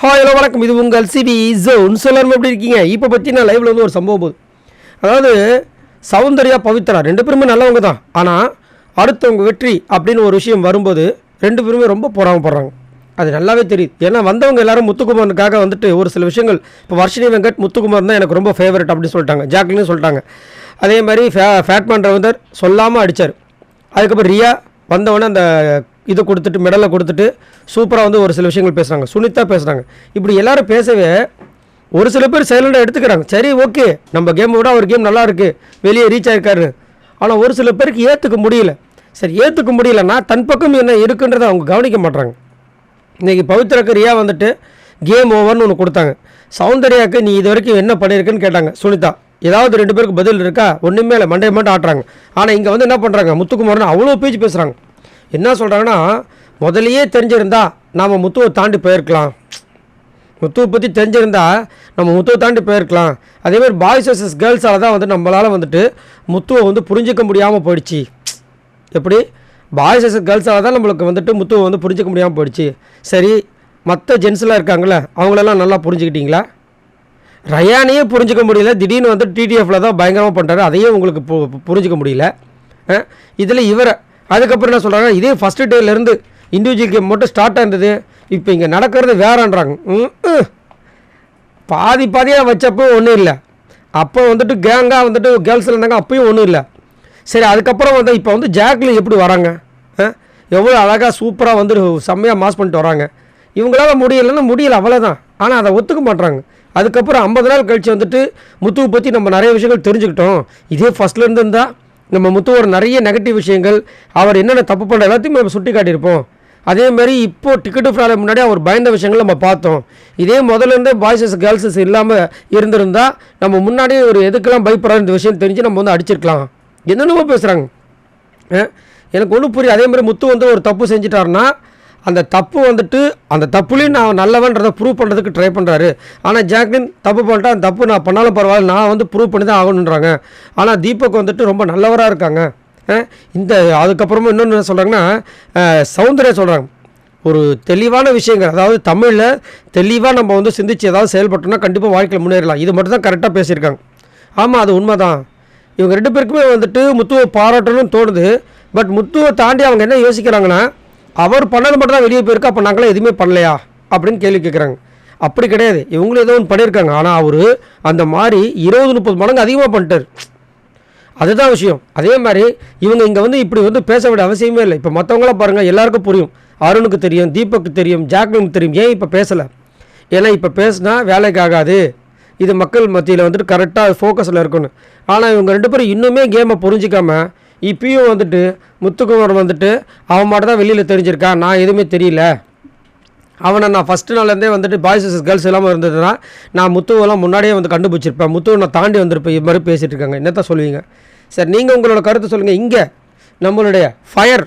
Hello வணக்கம், இது உங்கள் சிபி ஜோன். எல்லாரும் எப்படி இருக்கீங்க? இப்போ பற்றி நான் லைவில் வந்து ஒரு சம்பவம் போகுது. அதாவது சௌந்தர்யா பவித்ரா ரெண்டு பேருமே நல்லவங்க தான். ஆனால் அடுத்தவங்க வெற்றி அப்படின்னு ஒரு விஷயம் வரும்போது ரெண்டு பேருமே ரொம்ப பொறாமப்படுறாங்க. அது நல்லாவே தெரியுது. ஏன்னா வந்தவங்க எல்லாரும் முத்துக்குமாரனுக்காக வந்துட்டு ஒரு சில விஷயங்கள், இப்போ வர்ஷினி வெங்கட் முத்துக்குமார் தான் எனக்கு ரொம்ப ஃபேவரட் அப்படின்னு சொல்லிட்டாங்க, ஜாக்லின்னு சொல்லிட்டாங்க. அதே மாதிரி ஃபேட்மேன் ரவீந்தர் சொல்லாமல் அடித்தார். அதுக்கப்புறம் ரியா வந்தவொடனே அந்த இதை கொடுத்துட்டு மெடலை கொடுத்துட்டு சூப்பராக வந்து ஒரு சில விஷயங்கள் பேசுகிறாங்க. சுனிதா பேசுகிறாங்க. இப்படி எல்லோரும் பேசவே ஒரு சில பேர் சைலண்டாக எடுத்துக்கிறாங்க. சரி, ஓகே, நம்ம கேமை விட அவர் கேம் நல்லா இருக்குது, வெளியே ரீச் ஆகிருக்காரு. ஆனால் ஒரு சில பேருக்கு ஏற்றுக்க முடியல. சரி, ஏற்றுக்க முடியலன்னா தன் பக்கம் என்ன இருக்குன்றதை அவங்க கவனிக்க மாட்டாங்க. இன்றைக்கி பவித்ராக்கு ரியா வந்துட்டு கேம் ஓவர்னு ஒன்று கொடுத்தாங்க. சௌந்தர்யாவுக்கு நீ இது வரைக்கும் என்ன பண்ணியிருக்குன்னு கேட்டாங்க சுனிதா. ஏதாவது ரெண்டு பேருக்கு பதில் இருக்கா? ஒன்றுமே இல்லை, மண்டையை மட்டும் ஆட்டுறாங்க. ஆனால் இங்கே வந்து என்ன பண்ணுறாங்க, முத்துக்குமார்னு அவ்வளோ பேச்சு பேசுகிறாங்க. என்ன சொல்கிறாங்கன்னா, முதலையே தெரிஞ்சிருந்தா நாம் முத்துவை தாண்டி போயிருக்கலாம், முத்துவை பற்றி தெரிஞ்சிருந்தா நம்ம முத்துவை தாண்டி போயிருக்கலாம். அதேமாதிரி பாய்ஸ் வர்சஸ் கேர்ள்ஸால் தான் வந்து நம்மளால் வந்துட்டு முத்துவை வந்து புரிஞ்சிக்க முடியாமல் போயிடுச்சு. எப்படி பாய்ஸ் வர்சஸ் கேர்ள்ஸால் தான் நம்மளுக்கு வந்துட்டு முத்துவை வந்து புரிஞ்சிக்க முடியாமல் போயிடுச்சு. சரி, மற்ற ஜென்ஸ்லாம் இருக்காங்களே, அவங்களெல்லாம் நல்லா புரிஞ்சுக்கிட்டீங்களா? ரயானையே புரிஞ்சிக்க முடியல, திடீர்னு வந்து டிடிஎஃப்பில் தான் பயங்கரமாக பண்ணுறாரு, அதையே உங்களுக்கு புரிஞ்சிக்க முடியல. இதில் இவரை அதுக்கப்புறம் என்ன சொல்கிறாங்க, இதே ஃபஸ்ட்டு டேலேருந்து இண்டிவிஜுவல் கேம் மட்டும் ஸ்டார்ட் ஆகிருந்தது, இப்போ இங்கே நடக்கிறது வேறான்றாங்க. பாதியாக வச்சப்போ ஒன்றும் இல்லை, அப்போ வந்துட்டு கேங்காக வந்துட்டு கேர்ள்ஸ் இருந்தாங்க, அப்போயும் ஒன்றும் இல்லை. சரி, அதுக்கப்புறம் வந்து இப்போ வந்து ஜாக்லின் எப்படி வராங்க, எவ்வளோ அழகாக சூப்பராக வந்து செம்மையாக மாஸ் பண்ணிட்டு வராங்க. இவங்களால முடியலைன்னா முடியலை, அவ்வளோதான். ஆனால் அதை ஒத்துக்க மாட்டுறாங்க. அதுக்கப்புறம் 50 நாள் கழித்து வந்துட்டு முத்துவை பற்றி நம்ம நிறைய விஷயங்கள் தெரிஞ்சுக்கிட்டோம். இதே ஃபஸ்ட்லேருந்து இருந்தால் நம்ம முத்துவோட நிறைய நெகட்டிவ் விஷயங்கள், அவர் என்னென்ன தப்பு பண்ணுற எல்லாத்தையும் நம்ம சுட்டி காட்டியிருப்போம். அதேமாதிரி இப்போது டிக்கெட்டு ஃப்ராடு முன்னாடி அவர் பயந்த விஷயங்கள் நம்ம பார்த்தோம். இதே முதல்லேருந்தே பாய்ஸஸ் கேர்ள்ஸஸ் இல்லாமல் இருந்திருந்தால் நம்ம முன்னாடியே ஒரு எதுக்கெல்லாம் பயப்படுற இந்த விஷயம் தெரிஞ்சு நம்ம வந்து அடிச்சிருக்கலாம். என்னென்னமோ பேசுகிறாங்க. எனக்கு ஒன்றும் புரியும். அதேமாதிரி முத்து வந்து ஒரு தப்பு செஞ்சிட்டாருன்னா அந்த தப்பு வந்துட்டு அந்த தப்புலேயும் நான் நல்லவன்றதை ப்ரூவ் பண்ணுறதுக்கு ட்ரை பண்ணுறாரு. ஆனால் ஜாக்லின் தப்பு பண்ணிட்டா அந்த தப்பு நான் பண்ணாலும் பரவாயில்ல, நான் வந்து ப்ரூவ் பண்ணி தான் ஆகணுன்றாங்க. ஆனால் தீபக் வந்துட்டு ரொம்ப நல்லவராக இருக்காங்க. இந்த அதுக்கப்புறமா இன்னொன்று என்ன சொல்கிறாங்கன்னா, சௌந்தர்யா சொல்கிறாங்க, ஒரு தெளிவான விஷயங்கள், அதாவது தமிழில் தெளிவாக நம்ம வந்து சிந்திச்சு ஏதாவது செயல்பட்டோம்னா கண்டிப்பாக வாழ்க்கையில் முன்னேறலாம். இது மட்டும் தான் கரெக்டாக பேசியிருக்காங்க. ஆமாம், அது உண்மை தான். இவங்க ரெண்டு பேருக்குமே வந்துட்டு முத்துவை பாராட்டணும்னு தோணுது. பட் முத்துவை தாண்டி அவங்க என்ன யோசிக்கிறாங்கன்னா, அவர் பண்ணது மட்டும் தான் வெளியே போயிருக்கு, அப்போ நாங்களே எதுவுமே பண்ணலையா அப்படின்னு கேள்வி கேட்குறாங்க. அப்படி கிடையாது, இவங்களும் ஏதோ ஒன்று பண்ணியிருக்காங்க. ஆனால் அவர் அந்த மாதிரி 20-30 மடங்கு அதிகமாக பண்ணிட்டார். அதுதான் விஷயம். அதே மாதிரி இவங்க இங்கே வந்து இப்படி வந்து பேச வேண்டிய அவசியமே இல்லை. இப்போ மற்றவங்களாம் பாருங்கள், எல்லாருக்கும் புரியும். அருணுக்கு தெரியும், தீபக்கு தெரியும், ஜாக்லினுக்கு தெரியும். ஏன் இப்போ பேசலை? ஏன்னா இப்போ பேசினா வேலைக்கு ஆகாது, இது மக்கள் மத்தியில் வந்துட்டு கரெக்டாக ஃபோக்கஸில் இருக்கணும். ஆனால் இவங்க ரெண்டு பேரும் இன்னுமே கேமை புரிஞ்சிக்காமல் இப்பயும் வந்துட்டு முத்துக்குமார் வந்துட்டு அவன் மட்டும் தான் வெளியில் தெரிஞ்சிருக்கான், நான் எதுவுமே தெரியல, அவனை நான் ஃபஸ்ட்டு நாள்லேருந்தே வந்துட்டு பாய்ஸ் கேர்ள்ஸ் இல்லாமல் இருந்ததுன்னா நான் முத்துவெல்லாம் முன்னாடியே வந்து கண்டுபிடிச்சிருப்பேன், முத்துவை நான் தாண்டி வந்திருப்பேன். இது மாதிரி பேசிகிட்டு இருக்காங்க. என்னத்தான் சொல்லுவீங்க? சரி, நீங்கள் உங்களோட கருத்தை சொல்லுங்கள். இங்கே நம்மளுடைய ஃபயர்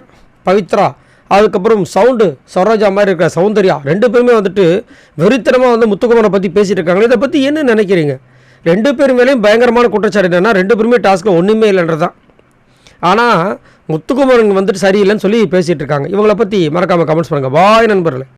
பவித்ரா, அதுக்கப்புறம் சவுண்டு சரோஜா மாதிரி இருக்கிற சௌந்தர்யா ரெண்டு பேருமே வந்துட்டு வெறித்தனமாக வந்து முத்துக்குமாரை பற்றி பேசிகிட்டு இருக்காங்க. இதை பற்றி என்ன நினைக்கிறீங்க? ரெண்டு பேர் மேலேயும் பயங்கரமான குற்றச்சாட்டு என்னென்னா, ரெண்டு பேருமே டாஸ்க்கில் ஒன்றுமே இல்லைன்றது தான். ஆனால் முத்துக்குமார் வந்துட்டு சரியில்லைன்னு சொல்லி பேசிகிட்டு இருக்காங்க. இவங்களை பற்றி மறக்காமல் கமெண்ட்ஸ் பண்ணுங்கள். பாய் நண்பர்களே.